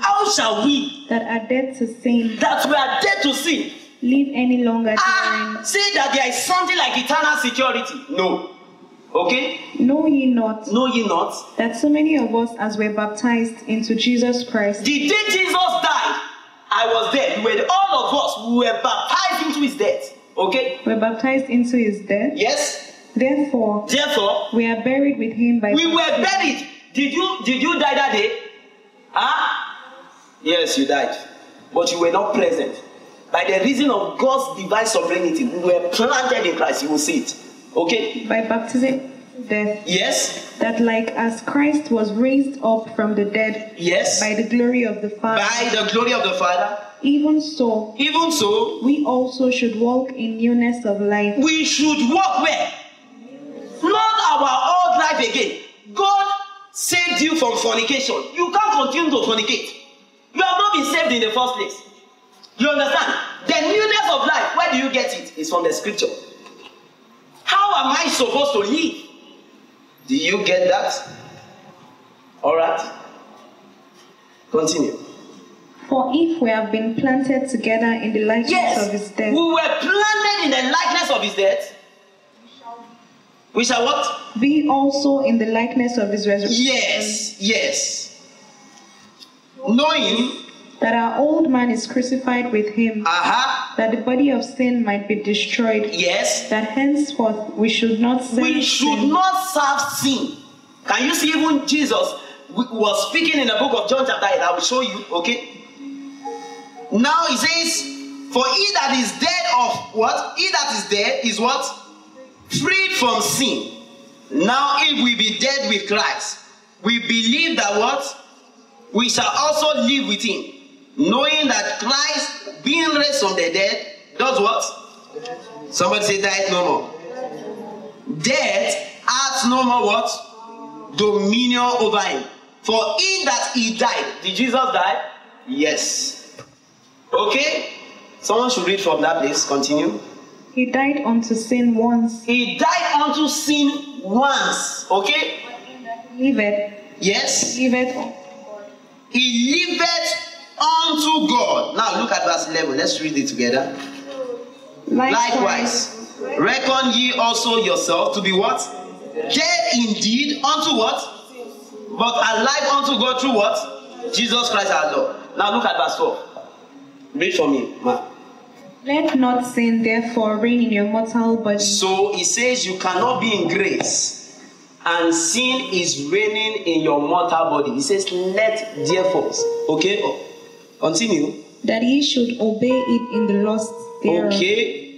that are dead to sin we are dead to sin live any longer therein? Say that there is something like eternal security. No. Okay? Know ye not that so many of us as were baptized into Jesus Christ? The day Jesus died, I was there. All of us were baptized into his death. Okay? We're baptized into his death? Yes. Therefore, we are buried with him by we were buried. Did you die that day? Yes, you died. But you were not present. By the reason of God's divine sovereignty, we were planted in Christ. You will see it. Okay? By baptism, death. Yes. That like as Christ was raised up from the dead. Yes. By the glory of the Father. By the glory of the Father. Even so. We also should walk in newness of life. We should walk where? Not our old life again. God saved you from fornication. You can't continue to fornicate. You have not been saved in the first place. You understand? The newness of life, where do you get it? It's from the scripture. How am I supposed to live? Do you get that? Alright. Continue. For if we have been planted together in the likeness of his death. We were planted in the likeness of his death. We shall what? Be also in the likeness of his resurrection. Yes. Knowing that our old man is crucified with him, that the body of sin might be destroyed. Yes. That henceforth we should not serve sin. Can you see even Jesus was speaking in the book of John chapter 8? I will show you, okay? Now he says, for he that is dead of what? He that is dead is what? Freed from sin. Now if we be dead with Christ, we believe that what? We shall also live with him. Knowing that Christ, being raised from the dead, does what? Somebody say, died no more. Death has no more what? Dominion over him. For in that he died. Did Jesus die? Yes. Okay? Someone should read from that place. Continue. He died unto sin once. He died unto sin once. Okay? Liveth. Yes. Liveth. He liveth unto God. Now look at verse 11. Let's read it together. Likewise, reckon ye also yourself to be what? Dead indeed unto what? But alive unto God through what? Jesus Christ our Lord. Now look at verse 12. Read for me, man. Let not sin therefore reign in your mortal body. So he says you cannot be in grace and sin is reigning in your mortal body. He says let therefore. Okay? Continue. That ye should obey it in the lusts thereof.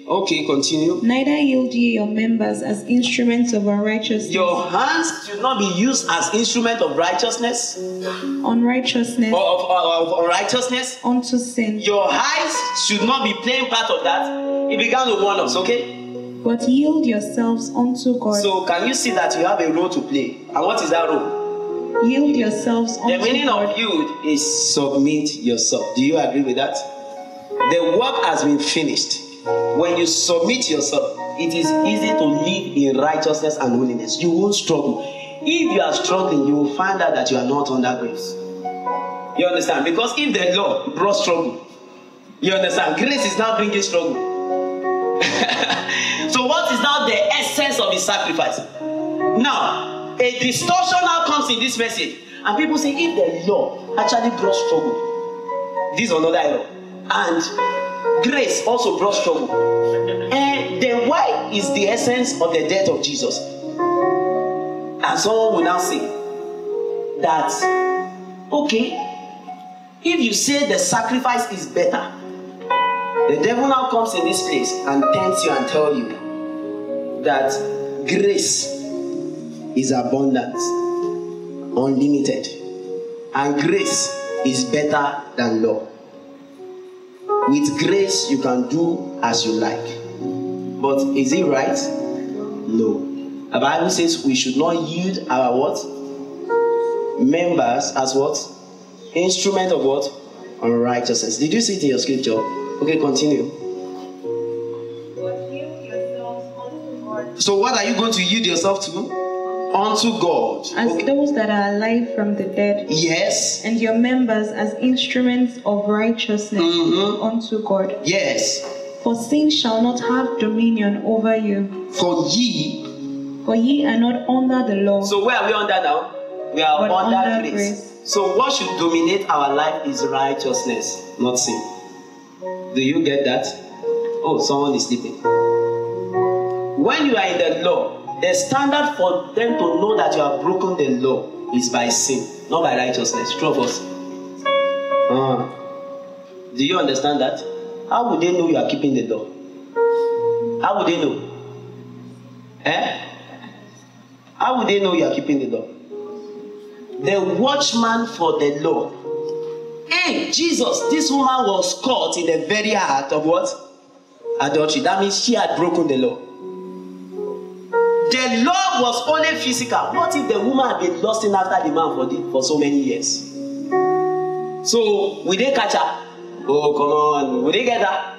Okay, continue. Neither yield ye your members as instruments of unrighteousness. Your hands should not be used as instruments of righteousness. Unrighteousness. Of unrighteousness. Unto sin. Your eyes should not be playing part of that. He began to warn us, okay? But yield yourselves unto God. So can you see that you have a role to play? And what is that role? Yield yourselves The unto meaning of God. yield is submit yourself. Do you agree with that? The work has been finished. When you submit yourself, it is easy to live in righteousness and holiness. You won't struggle. If you are struggling, you will find out that you are not under grace. You understand? Because if the law brought struggle, you understand? Grace is now bringing struggle. So what is now the essence of the sacrifice? Now, a distortion now comes in this message. And people say, if the law actually brought struggle, this is another error. And grace also brought struggle. And then why is the essence of the death of Jesus? And someone will now say that, okay, if you say the sacrifice is better, the devil now comes in this place and tempts you and tells you that grace is abundant, unlimited, and grace is better than law. With grace, you can do as you like. But is it right? No. The Bible says we should not yield our what? Members as what? Instrument of what? Unrighteousness. Did you see it in your scripture? Okay, continue. But yield yourselves unto God. So what are you going to yield yourself to? Unto God. As Okay. those that are alive from the dead, Yes. and your members as instruments of righteousness unto God. Yes. For sin shall not have dominion over you, For ye. for ye are not under the law, So where are we under now? We are but under under grace. grace. So what should dominate our life is righteousness, not sin. Do you get that? Oh, someone is sleeping. When you are in the law, the standard for them to know that you have broken the law is by sin, not by righteousness. True of us. Do you understand that? How would they know you are keeping the law? How would they know? How would they know you are keeping the law? The watchman for the law. Hey, Jesus, this woman was caught in the very act of what? Adultery. That means she had broken the law. The law was only physical. What if the woman had been lusting after the man for so many years? So, will they catch her? Oh, come on. Will they get her?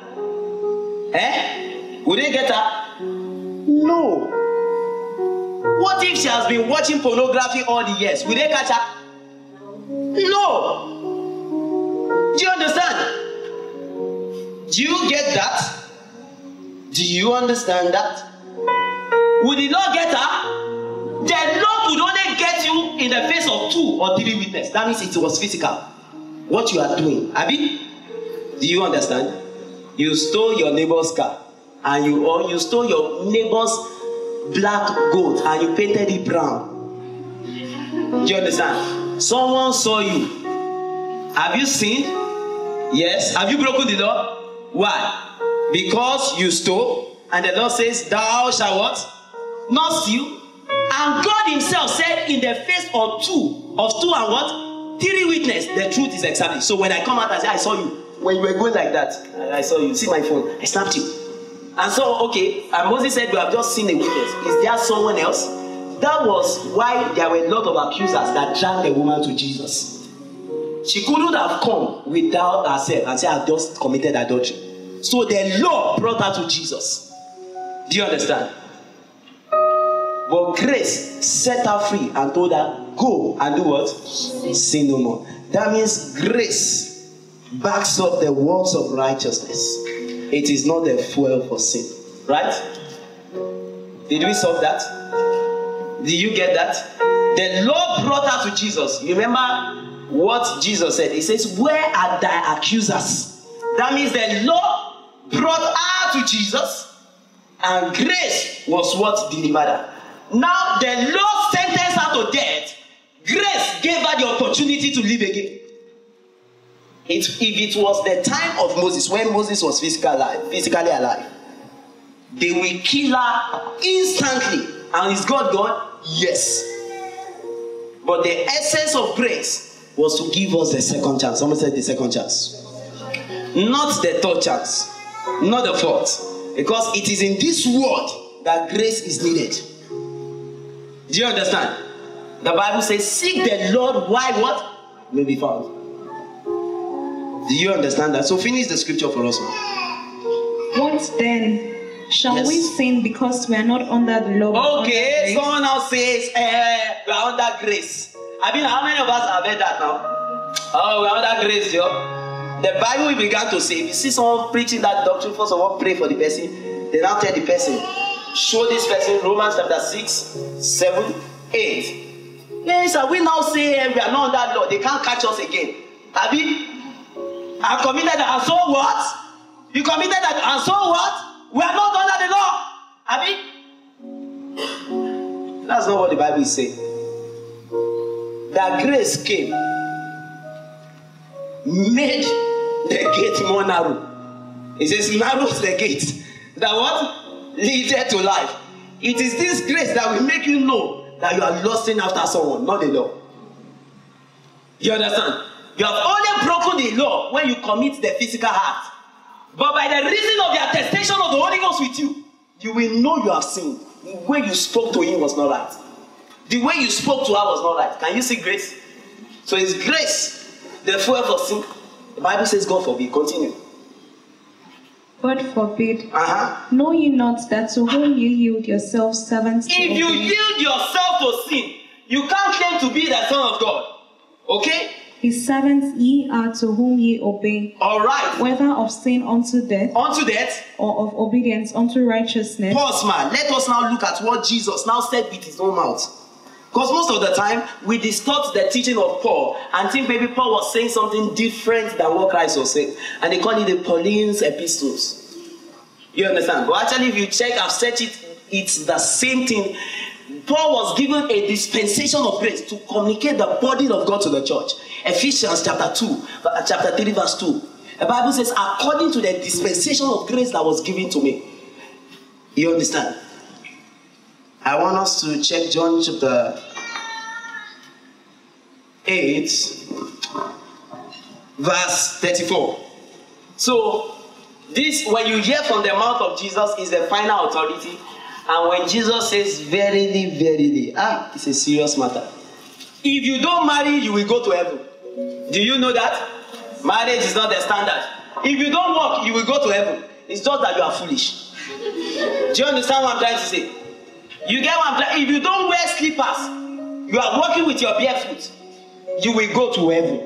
Will they get her? No. What if she has been watching pornography all the years? Will they catch her? No. Do you understand? Do you get that? Do you understand that? Would the law get her? The law would only get you in the face of 2 or 3 witnesses. That means it was physical. What you are doing. Abi? Do you understand? You stole your neighbor's car. And you stole your neighbor's black goat and you painted it brown. Do you understand? Someone saw you. Have you sinned? Yes. Have you broken the law? Why? Because you stole, and the law says, thou shalt what? Not steal. And God himself said in the face of 2 and what? 3 witnesses, the truth is established. So when I come out and say, I saw you, when you were going like that, I saw you, see my phone, I snapped you. And so, okay, and Moses said, we have just seen a witness. Is there someone else? That was why there were a lot of accusers that dragged the woman to Jesus. She couldn't have come without herself and say, I've just committed adultery. So the law brought her to Jesus. Do you understand? But grace set her free and told her, go and do what? Sin no more. That means grace backs up the works of righteousness. It is not the fuel for sin. Right? Did we solve that? Did you get that? The law brought her to Jesus. You remember what Jesus said? He says, where are thy accusers? That means the law brought her to Jesus, and grace was what delivered her. Now the law sentenced her to death. Grace gave her the opportunity to live again. If it was the time of Moses, when Moses was physically alive, they will kill her instantly. And is God God? Yes. But the essence of grace was to give us the second chance. Someone said the second chance. Not the third chance. Not the fourth. Because it is in this world that grace is needed. Do you understand? The Bible says, seek the Lord while what? May be found. Do you understand that? So finish the scripture for us. What then? Shall Yes. we sin because we are not under the law? but Okay, under grace? someone now says, we are under grace. I mean, how many of us have heard that now? Oh, we are under grace, yo. The Bible began to say, if you see someone preaching that doctrine, first of all, pray for the person. Then now tell the person, show this person Romans chapter 6, 7, 8. Yes, and we now say we are not under law. They can't catch us again. Abi, I committed that, and so what? You committed that, and so what? We are not under the law. Abi? That's not what the Bible is saying. That grace came, made the gate more narrow. It says, narrows the gate. That what? Leaded to life. It is this grace that will make you know that you are lusting after someone, not the law. You understand? You have only broken the law when you commit the physical act. But by the reason of the attestation of the Holy Ghost with you, you will know you have sinned. The way you spoke to him was not right. The way you spoke to her was not right. Can you see grace? So it's grace, the fuel for sin. The Bible says, God forbid. Continue. God forbid. Know ye not that to whom ye yield yourselves servants to If you obey, yield yourself to sin, you can't claim to be the son of God. Okay? his servants ye are to whom ye obey, All right. whether of sin unto death, Unto death. or of obedience unto righteousness. Pause, man. Let us now look at what Jesus now said with his own mouth. Because most of the time, we distort the teaching of Paul and think maybe Paul was saying something different than what Christ was saying. And they call it the Pauline's epistles. You understand? But actually, if you check, I've said it, it's the same thing. Paul was given a dispensation of grace to communicate the body of God to the church. Ephesians chapter 3 verse 2. The Bible says, according to the dispensation of grace that was given to me. You understand? I want us to check John chapter 8 verse 34. So this, when you hear from the mouth of Jesus, is the final authority. And when Jesus says verily, verily, it's a serious matter. If you don't marry, you will go to heaven. Do you know that? Marriage is not the standard. If you don't work, you will go to heaven. It's just that you are foolish. Do you understand what I'm trying to say? You get what I'm trying? If you don't wear slippers, you are walking with your bare foot, you will go to heaven.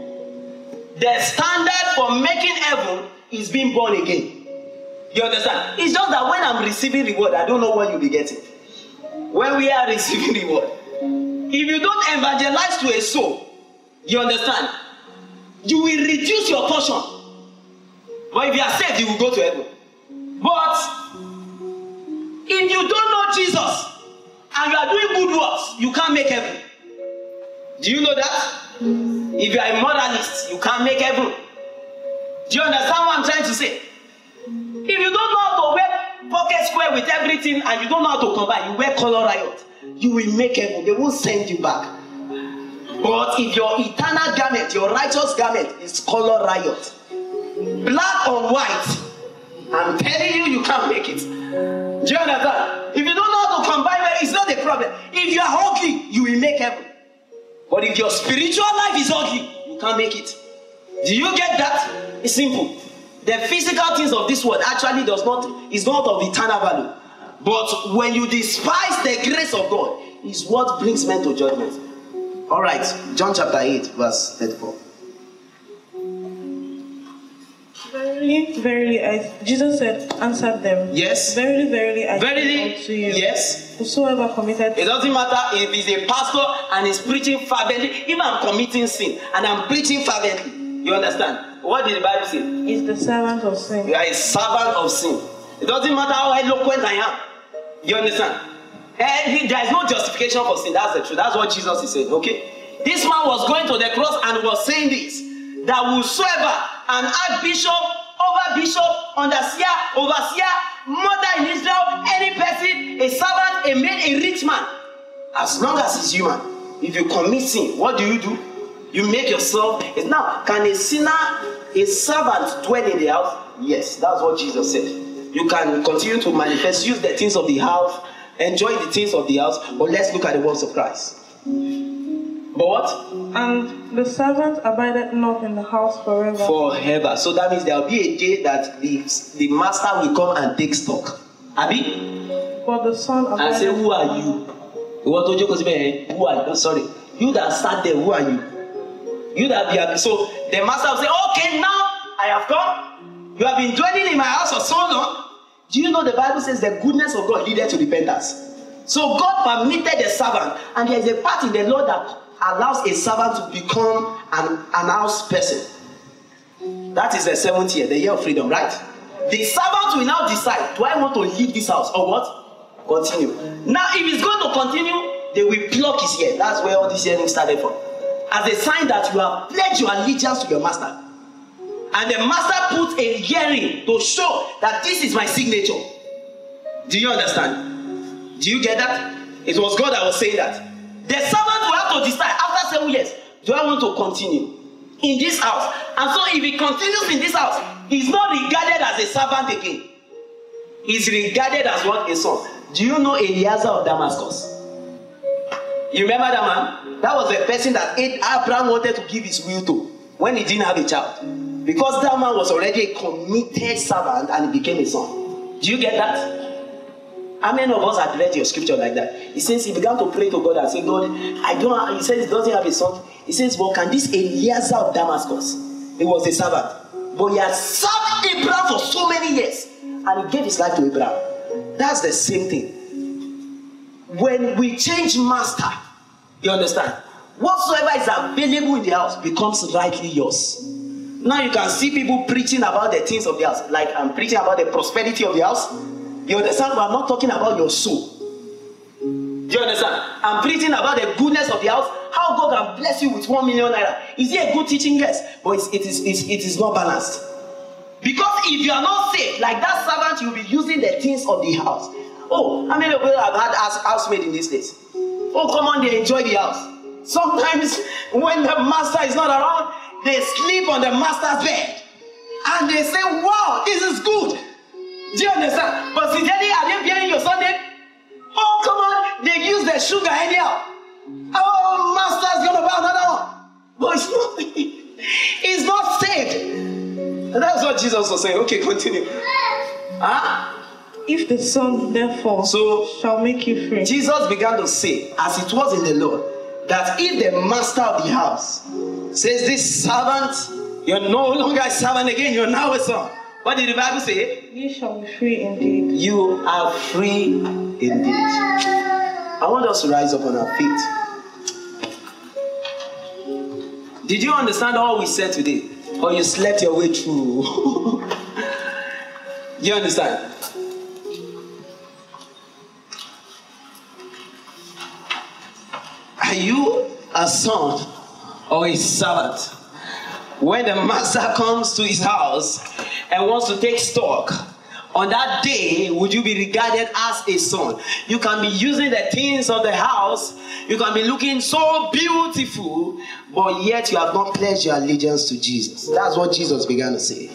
The standard for making heaven is being born again. You understand? It's just that when I'm receiving reward, I don't know what you'll be getting. When we are receiving reward, if you don't evangelize to a soul, you understand? You will reduce your portion. But if you are saved, you will go to heaven. But if you don't know Jesus and you are doing good works, you can't make heaven. Do you know that? If you are a moralist, you can't make heaven. Do you understand what I'm trying to say? If you don't know how to wear pocket square with everything and you don't know how to combine, you wear color riot, you will make heaven. They won't send you back. But if your eternal garment, your righteous garment is color riot, black on white, I'm telling you, you can't make it. Do you understand? If you don't know how to combine, it's not a problem. If you are ugly, you will make heaven. But if your spiritual life is ugly, you can't make it. Do you get that? It's simple. The physical things of this world actually is not of eternal value. But when you despise the grace of God, is what brings men to judgment. All right, John chapter 8, verse 34. Verily, verily, Jesus answered them. Yes. Verily, verily, I Verily, say unto you. yes. Whosoever committed. It doesn't matter if he's a pastor and he's preaching fervently. If I'm committing sin and I'm preaching fervently, you understand? What did the Bible say? Is the servant of sin. You are a servant of sin. It doesn't matter how eloquent I am. You understand? There is no justification for sin. That's the truth. That's what Jesus is saying. Okay? This man was going to the cross and was saying this: that whosoever, an archbishop, overbishop, underseer, overseer, mother in Israel, any person, a servant, a man, a rich man, as long as he's human, if you commit sin, what do? You make yourself. Now, can a sinner, a servant, dwell in the house? Yes, that's what Jesus said. You can continue to manifest, use the things of the house, enjoy the things of the house, but let's look at the works of Christ. But what? And the servant abided not in the house forever. Forever. So that means there will be a day that the master will come and take stock. Abi? But the son abided. And say, who are you? Who are you? Oh, sorry. You that sat there, who are you? You that be happy. So the master will say, okay, now I have come. You have been dwelling in my house for so long. Do you know the Bible says the goodness of God leaded to repentance? So God permitted the servant, and there is a part in the law that allows a servant to become an house person. That is the 7th year, the year of freedom, right? The servant will now decide, do I want to leave this house or what? Continue. Now, if it's going to continue, they will pluck his ear. That's where all this hearing started from. As a sign that you have pledged your allegiance to your master. And the master puts a hearing to show that this is my signature. Do you understand? Do you get that? It was God that was saying that. The servant will have to decide after 7 years, do I want to continue in this house? And so if he continues in this house, he's not regarded as a servant again. He's regarded as what? A son. Do you know Eliezer of Damascus? You remember that man? That was the person that Abraham wanted to give his will to when he didn't have a child. Because that man was already a committed servant and he became a son. Do you get that? How many of us had read your scripture like that? He says he began to pray to God and say, God, he says he doesn't have a son. He says, well, can this Eliezer of Damascus? He was a servant. But he had served Abraham for so many years. And he gave his life to Abraham. That's the same thing. When we change master, you understand? Whatsoever is available in the house becomes rightly yours. Now you can see people preaching about the things of the house. Like I'm preaching about the prosperity of the house. You understand? But I'm not talking about your soul. Do you understand? I'm preaching about the goodness of the house. How God can bless you with 1 million naira. Is it a good teaching? Yes. But it is not balanced. Because if you are not saved, like that servant, you'll be using the things of the house. Oh, how many of you have had housemaid in these days? Oh, come on, they enjoy the house. Sometimes when the master is not around, they sleep on the master's bed. And they say, wow, this is good. Do you understand? But sincerely, are they bearing your Sunday? Oh, come on, they use the sugar anyhow. Oh, master's gonna buy another one. But it's not saved. And that's what Jesus was saying. Okay, continue. Huh? If the Son, therefore, shall make you free. Jesus began to say, as it was in the law, that if the master of the house says, this servant, you're no longer a servant again, you're now a son. What did the Bible say? You shall be free indeed. You are free indeed. I want us to rise up on our feet. Did you understand all we said today? Or you slept your way through? Do you understand? Are you a son or a servant? When the master comes to his house and wants to take stock, on that day, would you be regarded as a son? You can be using the things of the house. You can be looking so beautiful, but yet you have not pledged your allegiance to Jesus. That's what Jesus began to say.